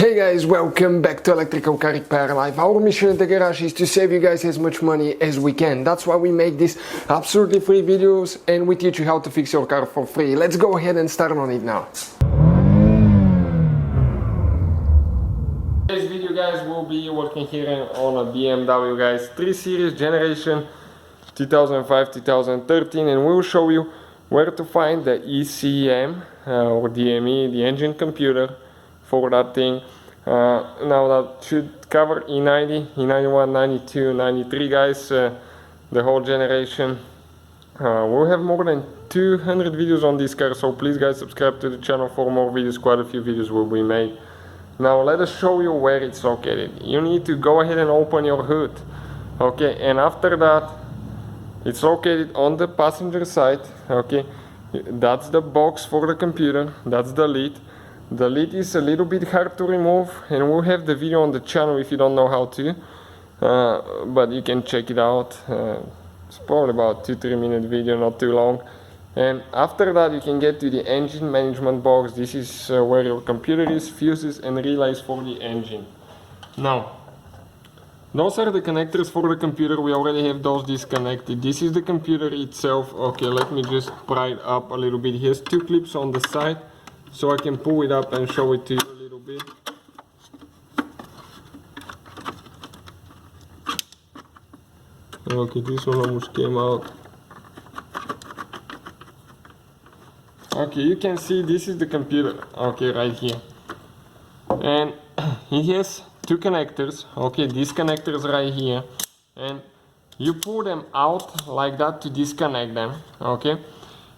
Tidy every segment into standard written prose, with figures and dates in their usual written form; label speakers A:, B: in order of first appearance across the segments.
A: Hey guys, welcome back to Electrical Car Repair Live. Our mission at the garage is to save you guys as much money as we can. That's why we make these absolutely free videos and we teach you how to fix your car for free. Let's go ahead and start on it now. Today's video, guys, will be working here on a BMW, guys, 3 Series generation 2005-2013, and we will show you where to find the ECM or DME, the engine computer for that thing. Now that should cover E90, E91, 92, 93, guys, the whole generation. We'll have more than 200 videos on this car, so please guys subscribe to the channel for more videos. Quite a few videos will be made. Now let us show you where it's located. You need to go ahead and open your hood, okay, and after that it's located on the passenger side, okay. That's the box for the computer, that's the lid. The lid is a little bit hard to remove, and we'll have the video on the channel if you don't know how to, but you can check it out. It's probably about 2-3 minute video, not too long. And after that you can get to the engine management box. This is where your computer is, fuses and relays for the engine. Now those are the connectors for the computer. We already have those disconnected. This is the computer itself. Okay, let me just pry it up a little bit. Here's 2 clips on the side, so I can pull it up and show it to you a little bit. Okay, this one almost came out. Okay, you can see this is the computer, okay, right here. And it has 2 connectors, okay, these connectors right here. And you pull them out like that to disconnect them, okay.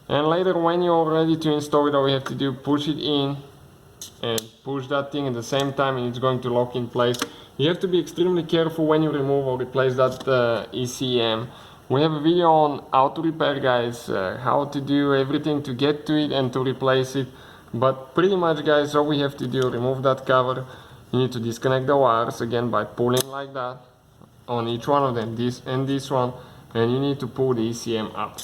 A: And later when you're ready to install it, all you have to do, push it in and push that thing at the same time, and it's going to lock in place. You have to be extremely careful when you remove or replace that ECM. We have a video on how to repair, guys, how to do everything to get to it and to replace it. But pretty much, guys, all we have to do, remove that cover. You need to disconnect the wires again by pulling like that on each one of them, this and this one, and you need to pull the ECM up.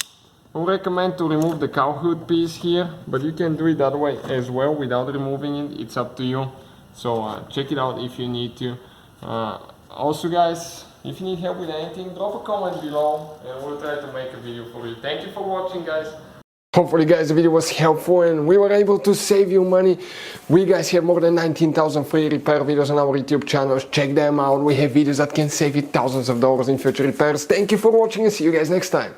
A: I recommend to remove the cowl hood piece here, but you can do it that way as well without removing it. It's up to you. So check it out if you need to. Also, guys, if you need help with anything, drop a comment below and we'll try to make a video for you. Thank you for watching, guys. Hopefully, guys, the video was helpful and we were able to save you money. We guys have more than 19,000 free repair videos on our YouTube channels. Check them out. We have videos that can save you thousands of dollars in future repairs. Thank you for watching and see you guys next time.